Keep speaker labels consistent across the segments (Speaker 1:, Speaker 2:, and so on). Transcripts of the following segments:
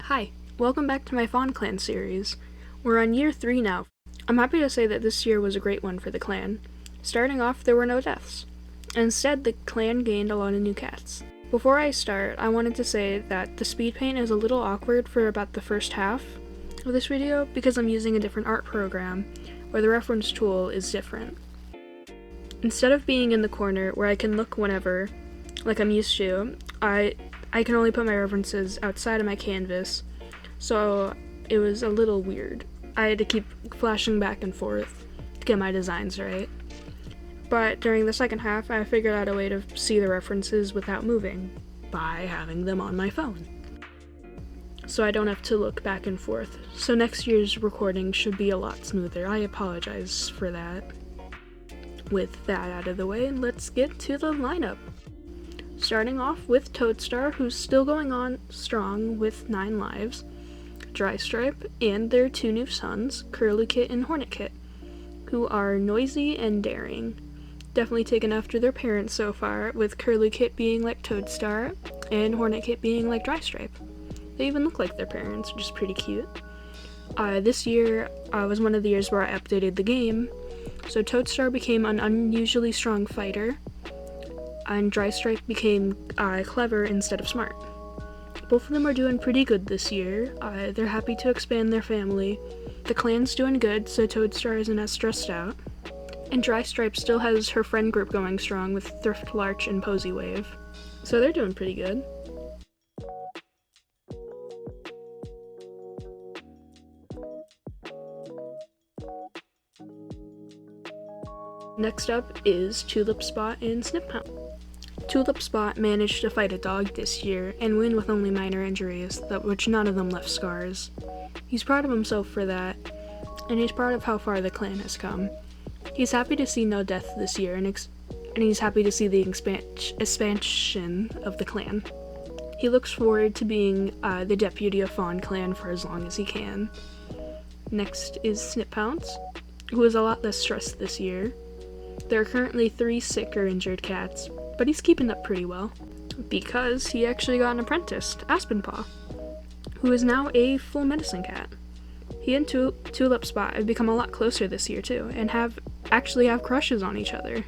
Speaker 1: Hi, welcome back to my Fawn clan series. We're on year 3 now. I'm happy to say that this year was a great one for the clan. Starting off, there were no deaths. Instead, the clan gained a lot of new cats. Before I start, I wanted to say that the speed paint is a little awkward for about the first half of this video because I'm using a different art program where the reference tool is different. Instead of being in the corner where I can look whenever, like I'm used to, I can only put my references outside of my canvas, so it was a little weird. I had to keep flashing back and forth to get my designs right. But during the second half, I figured out a way to see the references without moving, by having them on my phone. So I don't have to look back and forth, so next year's recording should be a lot smoother. I apologize for that. With that out of the way, let's get to the lineup. Starting off with Toadstar, who's still going on strong with 9 lives, Drystripe, and their 2 new sons, Curlikit and Hornetkit, who are noisy and daring. Definitely taken after their parents so far, with Curlikit being like Toadstar and Hornetkit being like Drystripe. They even look like their parents, which is pretty cute. This year was one of the years where I updated the game, so Toadstar became an unusually strong fighter, and Drystripe became clever instead of smart. Both of them are doing pretty good this year. They're happy to expand their family. The clan's doing good, so Toadstar isn't as stressed out. And Drystripe still has her friend group going strong with Thrift Larch and Posy Wave. So they're doing pretty good. Next up is Tulip Spot and Sniphound. Tulip Spot managed to fight a dog this year and win with only minor injuries, which none of them left scars. He's proud of himself for that, and he's proud of how far the clan has come. He's happy to see no death this year, and he's happy to see the expansion of the clan. He looks forward to being the deputy of Fawn clan for as long as he can. Next is Sniphound, who is a lot less stressed this year. There are currently 3 sick or injured cats, but he's keeping up pretty well, because he actually got an apprentice, Aspenpaw, who is now a full medicine cat. He and Tulip Spot have become a lot closer this year too, and actually have crushes on each other,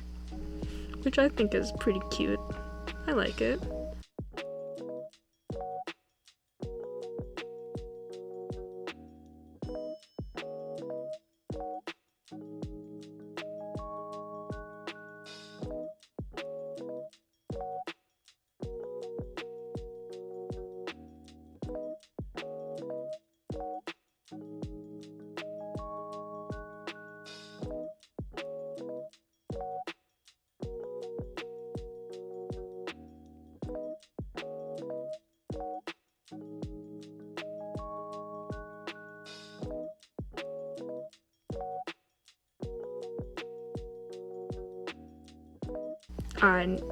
Speaker 1: which I think is pretty cute. I like it.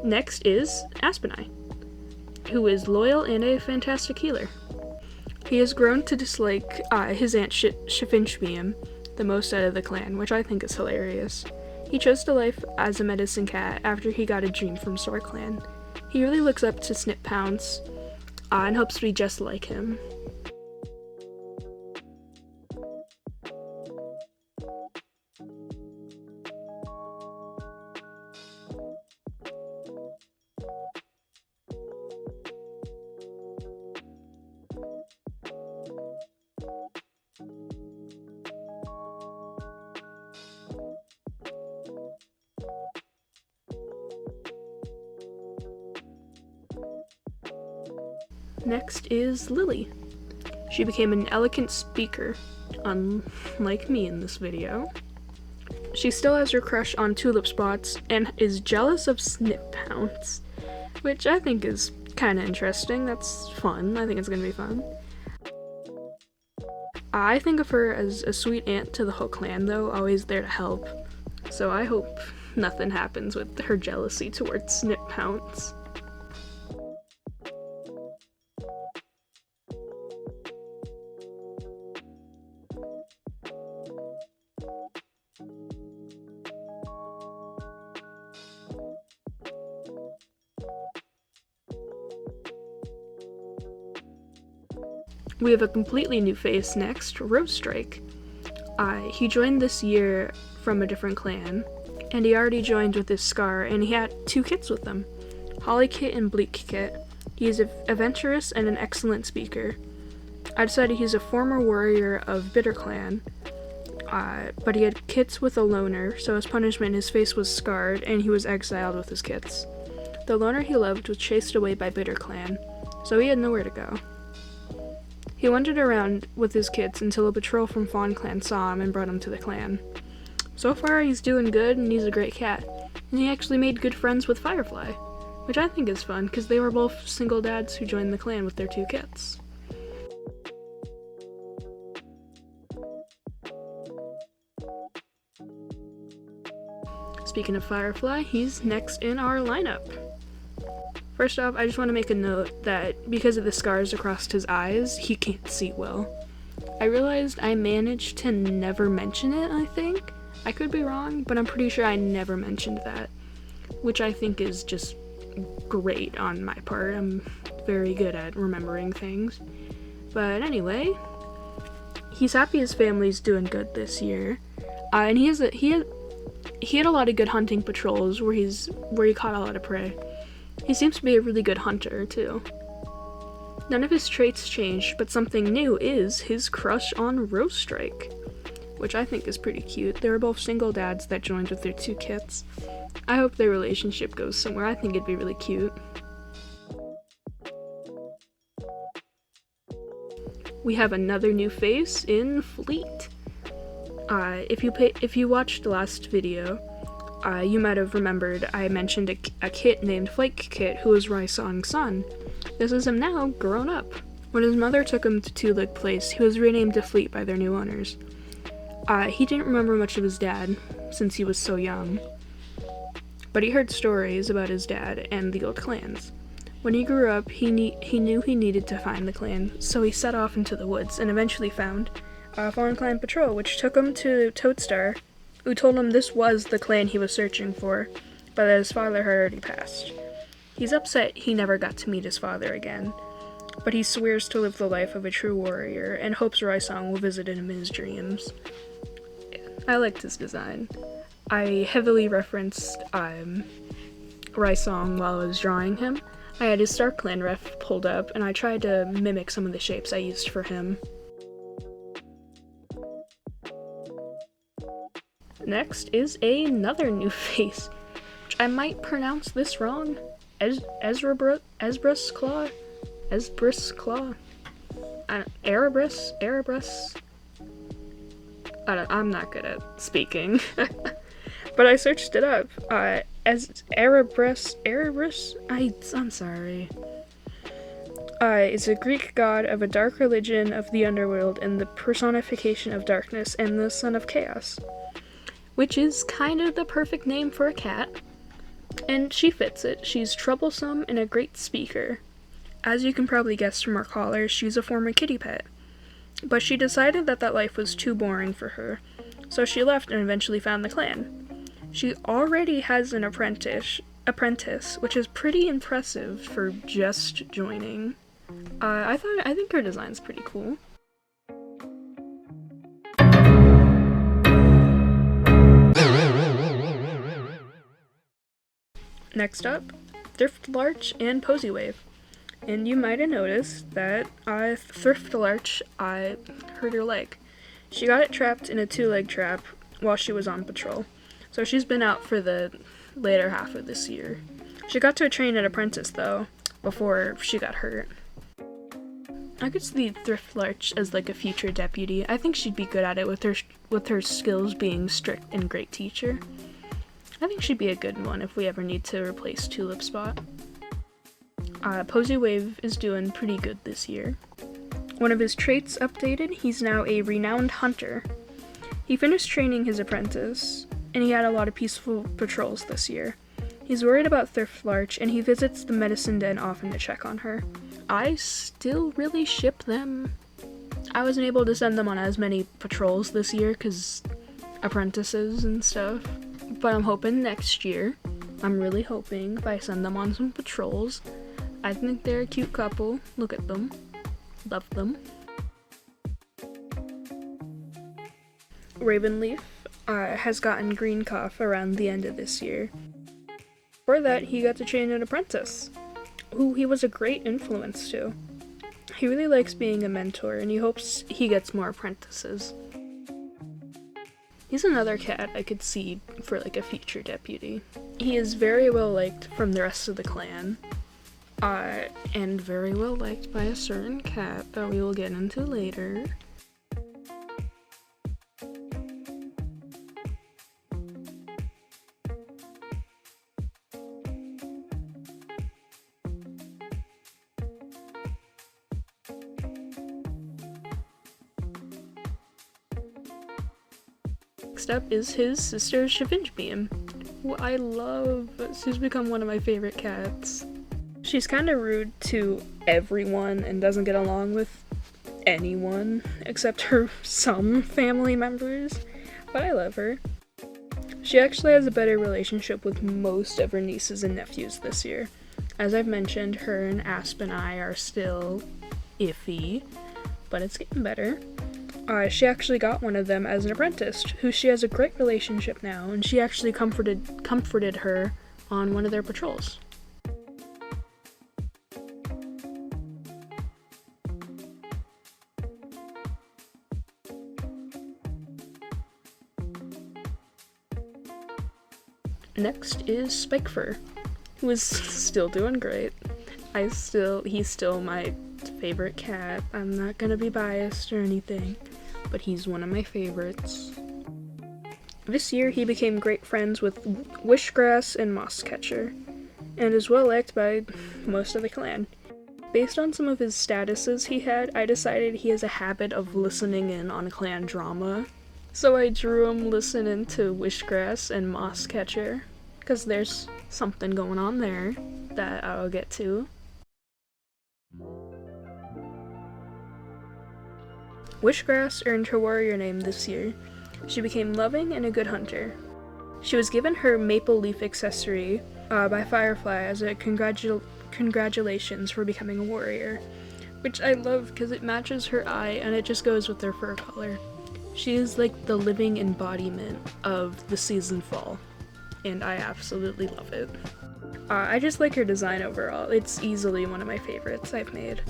Speaker 1: Next is Aspeneye, who is loyal and a fantastic healer. He has grown to dislike his aunt Shiffinchbeam the most out of the clan, which I think is hilarious. He chose to life as a medicine cat after he got a dream from Soar Clan. He really looks up to Sniphound and hopes to be just like him. Next is Lily. She became an eloquent speaker, unlike me in this video. She still has her crush on Tulip Spots and is jealous of Sniphound, which I think is kind of interesting. That's fun. I think it's gonna be fun. I think of her as a sweet aunt to the whole clan, though, always there to help. So I hope nothing happens with her jealousy towards Sniphound. We have a completely new face next, Rose Strike. He joined this year from a different clan, and he already joined with his Scar, and he had 2 kits with him, Holly Kit and Bleak Kit. He's adventurous and an excellent speaker. I decided he's a former warrior of Bitter Clan, but he had kits with a loner, so as punishment his face was scarred and he was exiled with his kits. The loner he loved was chased away by Bitter Clan, so he had nowhere to go. He wandered around with his kits until a patrol from Fawn Clan saw him and brought him to the clan. So far he's doing good and he's a great cat, and he actually made good friends with Firefly, which I think is fun because they were both single dads who joined the clan with their 2 kits. Speaking of Firefly, he's next in our lineup. First off, I just want to make a note that because of the scars across his eyes, he can't see well. I realized I managed to never mention it, I think. I could be wrong, but I'm pretty sure I never mentioned that, which I think is just great on my part. I'm very good at remembering things. But anyway, he's happy his family's doing good this year, and he had a lot of good hunting patrols where he caught a lot of prey. He seems to be a really good hunter too. None of his traits changed, but something new is his crush on Rose Strike, which I think is pretty cute. They were both single dads that joined with their 2 kits. I hope their relationship goes somewhere. I think it'd be really cute. We have another new face in Fleet. If you watched the last video, you might have remembered I mentioned a kit named Flake Kit who was Rysong's son. This is him now, grown up. When his mother took him to Two Leg Place, he was renamed to Fleet by their new owners. He didn't remember much of his dad since he was so young, but he heard stories about his dad and the old clans. When he grew up, he knew he needed to find the clan, so he set off into the woods and eventually found Fawn Clan Patrol, which took him to Toadstar, who told him this was the clan he was searching for, but that his father had already passed. He's upset he never got to meet his father again, but he swears to live the life of a true warrior and hopes Rysong will visit him in his dreams. I liked his design. I heavily referenced Rysong while I was drawing him. I had his Star Clan ref pulled up, and I tried to mimic some of the shapes I used for him. Next is another new face, which I might pronounce this wrong. Esbrus Claw? Erebus? I'm not good at speaking. But I searched it up. Erebus? I'm sorry. Is a Greek god of a dark religion of the underworld and the personification of darkness and the son of chaos. Which is kind of the perfect name for a cat. And she fits it. She's troublesome and a great speaker. As you can probably guess from her collar, she's a former kitty pet. But she decided that life was too boring for her, so she left and eventually found the clan. She already has an apprentice, which is pretty impressive for just joining. I think her design's pretty cool. Next up, Thrift Larch and Posy Wave. And you might have noticed that Thrift Larch hurt her leg. She got it trapped in a 2-leg trap while she was on patrol. So she's been out for the later half of this year. She got to train an apprentice though, before she got hurt. I could see Thrift Larch as like a future deputy. I think she'd be good at it with her skills being strict and great teacher. I think she'd be a good one if we ever need to replace Tulip Spot. Posy Wave is doing pretty good this year. One of his traits updated, he's now a renowned hunter. He finished training his apprentice, and he had a lot of peaceful patrols this year. He's worried about Thrift Larch, and he visits the medicine den often to check on her. I still really ship them. I wasn't able to send them on as many patrols this year because apprentices and stuff, but I'm hoping next year. I'm really hoping if I send them on some patrols. I think they're a cute couple. Look at them. Love them. Ravenleaf has gotten green cough around the end of this year. For that, he got to train an apprentice, who he was a great influence to. He really likes being a mentor, and he hopes he gets more apprentices. He's another cat I could see for like a future deputy. He is very well liked from the rest of the clan, and very well liked by a certain cat that we will get into later. Next up is his sister Shavinjbeam, who I love. She's become one of my favorite cats. She's kind of rude to everyone and doesn't get along with anyone except her some family members, but I love her. She actually has a better relationship with most of her nieces and nephews this year. As I've mentioned, her and Asp and I are still iffy, but it's getting better. She actually got one of them as an apprentice, who she has a great relationship now, and she actually comforted her on one of their patrols. Next is Spikefur, who is still doing great. He's still my favorite cat. I'm not gonna be biased or anything, but he's one of my favorites. This year he became great friends with Wishgrass and Mosscatcher, and is well liked by most of the clan. Based on some of his statuses he had, I decided he has a habit of listening in on clan drama. So I drew him listening to Wishgrass and Mosscatcher, because there's something going on there that I'll get to. Wishgrass earned her warrior name this year. She became loving and a good hunter. She was given her maple leaf accessory by Firefly as a congratulations for becoming a warrior, which I love because it matches her eye and it just goes with her fur color. She is like the living embodiment of the season fall, and I absolutely love it. I just like her design overall. It's easily one of my favorites I've made.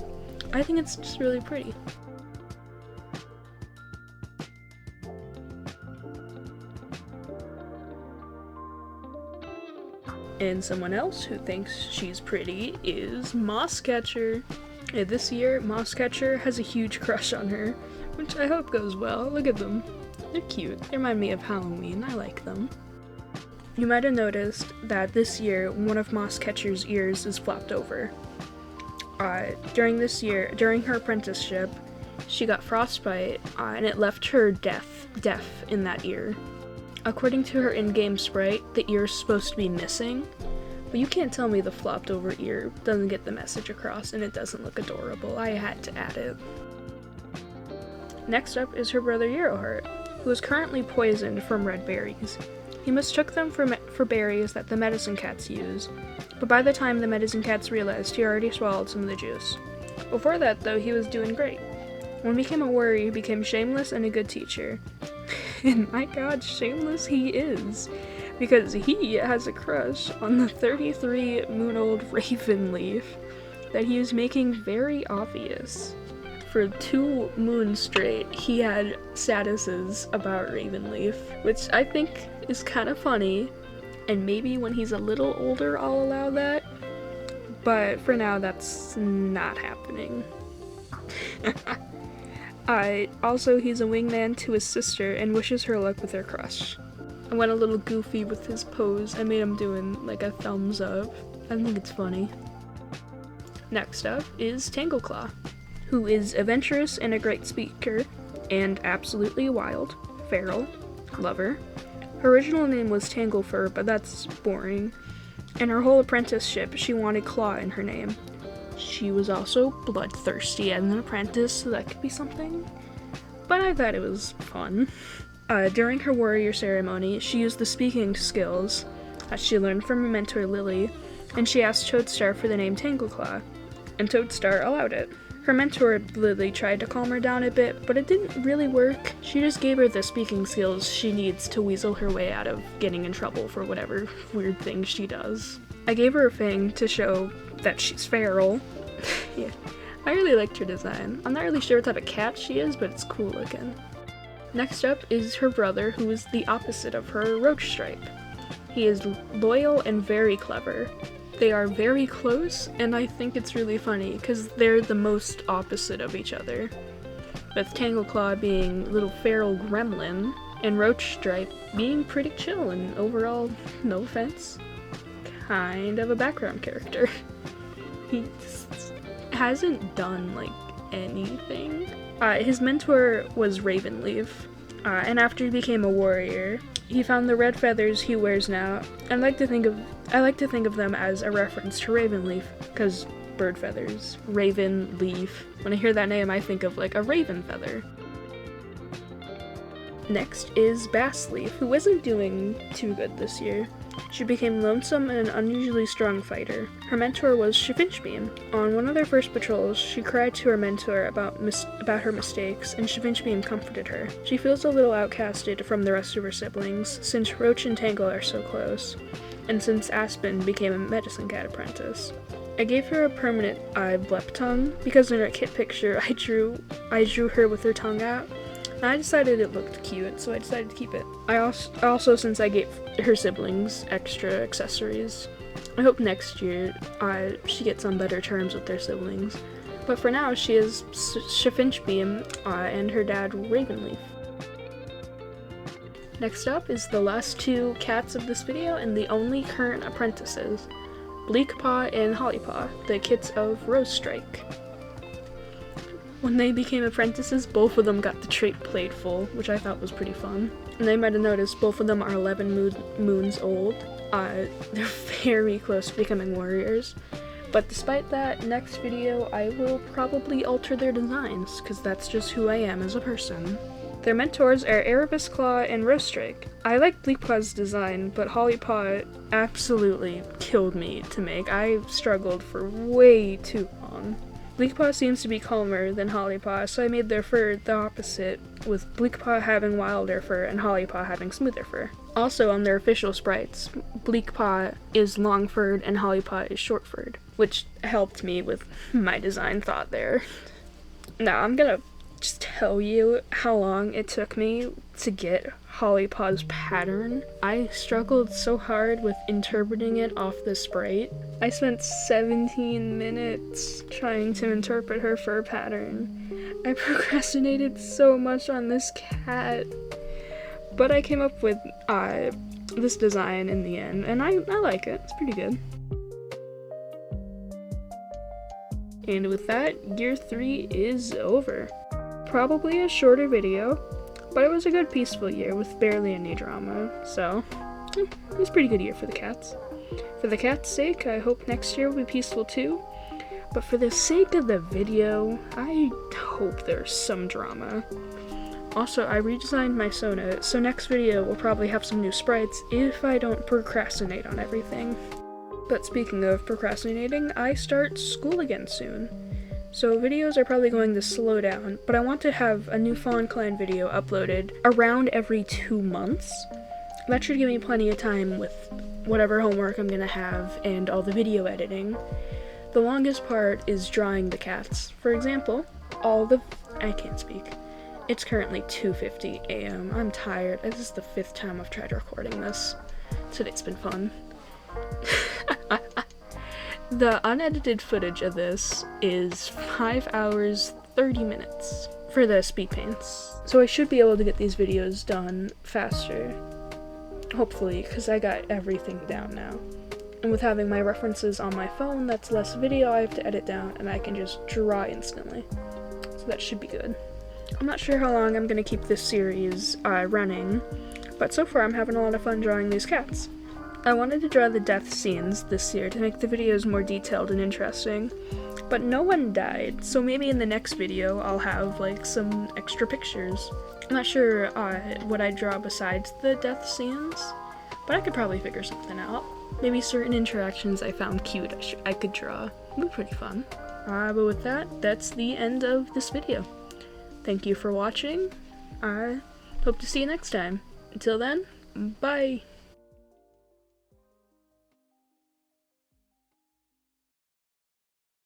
Speaker 1: I think it's just really pretty. And someone else who thinks she's pretty is Mosscatcher. This year, Mosscatcher has a huge crush on her, which I hope goes well. Look at them. They're cute. They remind me of Halloween. I like them. You might have noticed that this year, one of Mosscatcher's ears is flopped over. During her apprenticeship, she got frostbite, and it left her deaf in that ear. According to her in-game sprite, the ear is supposed to be missing, but you can't tell me the flopped over ear doesn't get the message across and it doesn't look adorable. I had to add it. Next up is her brother Euroheart, who is currently poisoned from red berries. He mistook them for berries that the medicine cats use, but by the time the medicine cats realized, he already swallowed some of the juice. Before that, though, he was doing great. When he became a warrior, he became shameless and a good teacher. And my god, shameless he is, because he has a crush on the 33-moon-old Ravenleaf that he was making very obvious. For 2 moons straight, he had statuses about Ravenleaf, which I think is kind of funny, and maybe when he's a little older I'll allow that, but for now that's not happening. Also, he's a wingman to his sister and wishes her luck with her crush. I went a little goofy with his pose. I made him doing like a thumbs up. I think it's funny. Next up is Tangleclaw, who is adventurous and a great speaker, and absolutely wild, feral, lover. Her original name was Tanglefur, but that's boring. In her whole apprenticeship, she wanted Claw in her name. She was also bloodthirsty as an apprentice, so that could be something. But I thought it was fun. During her warrior ceremony, she used the speaking skills that she learned from her mentor Lily, and she asked Toadstar for the name Tangleclaw, and Toadstar allowed it. Her mentor Lily tried to calm her down a bit, but it didn't really work. She just gave her the speaking skills she needs to weasel her way out of getting in trouble for whatever weird things she does. I gave her a fang to show that she's feral. Yeah, I really liked her design. I'm not really sure what type of cat she is, but it's cool looking. Next up is her brother, who is the opposite of her, Roach Stripe. He is loyal and very clever. They are very close, and I think it's really funny because they're the most opposite of each other. With Tangleclaw being a little feral gremlin, and Roach Stripe being pretty chill and overall, no offense, kind of a background character. He just hasn't done like anything. His mentor was Ravenleaf, and after he became a warrior, he found the red feathers he wears now. I like to think of them as a reference to Ravenleaf, because bird feathers, raven, leaf. When I hear that name, I think of like a raven feather. Next is Bassleaf, who isn't doing too good this year. She became lonesome and an unusually strong fighter. Her mentor was Shafinchbeam. On one of their first patrols, she cried to her mentor about her mistakes, and Shafinchbeam comforted her. She feels a little outcasted from the rest of her siblings, since Roach and Tangle are so close, and since Aspen became a medicine cat apprentice. I gave her a permanent blep tongue, because in her kit picture I drew her with her tongue out. And I decided it looked cute, so I decided to keep it. I also, since I gave her siblings extra accessories, I hope next year she gets on better terms with their siblings. But for now, she is Shafinchbeam and her dad Ravenleaf. Next up is the last two cats of this video and the only current apprentices, Bleakpaw and Hollypaw, the kits of Rosestrike. When they became apprentices, both of them got the trait playful, which I thought was pretty fun. And they might have noticed both of them are 11 moons old. They're very close to becoming warriors. But despite that, next video I will probably alter their designs, because that's just who I am as a person. Their mentors are Erebus Claw and Rosestrike. I like Bleakpaw's design, but Hollypaw absolutely killed me to make. I struggled for way too long. Bleakpaw seems to be calmer than Hollypaw, so I made their fur the opposite, with Bleakpaw having wilder fur and Hollypaw having smoother fur. Also, on their official sprites, Bleakpaw is long-furred and Hollypaw is short-furred, which helped me with my design thought there. Now, I'm gonna just tell you how long it took me to get Hollypaw's pattern. I struggled so hard with interpreting it off the sprite. I spent 17 minutes trying to interpret her fur pattern. I procrastinated so much on this cat, but I came up with this design in the end, and I like it. It's pretty good. And with that, year 3 is over. Probably a shorter video, but it was a good peaceful year with barely any drama, so it was a pretty good year for the cats. For the cat's sake, I hope next year will be peaceful too, but for the sake of the video, I hope there's some drama. Also, I redesigned my Sona, so next video will probably have some new sprites if I don't procrastinate on everything. But speaking of procrastinating, I start school again soon. So videos are probably going to slow down, but I want to have a new Fawn Clan video uploaded around every 2 months. That should give me plenty of time with whatever homework I'm gonna have and all the video editing. The longest part is drawing the cats. For example, I can't speak. It's currently 2:50 a.m. I'm tired. This is the 5th time I've tried recording this. Today's been fun. The unedited footage of this is 5 hours, 30 minutes for the speed paints. So I should be able to get these videos done faster. Hopefully, because I got everything down now. And with having my references on my phone, that's less video I have to edit down, and I can just draw instantly. So that should be good. I'm not sure how long I'm going to keep this series running, but so far I'm having a lot of fun drawing these cats. I wanted to draw the death scenes this year to make the videos more detailed and interesting, but no one died, so maybe in the next video I'll have like some extra pictures. I'm not sure what I'd draw besides the death scenes, but I could probably figure something out. Maybe certain interactions I found cute I could draw. It would be pretty fun. But with that, that's the end of this video. Thank you for watching. I hope to see you next time. Until then, bye!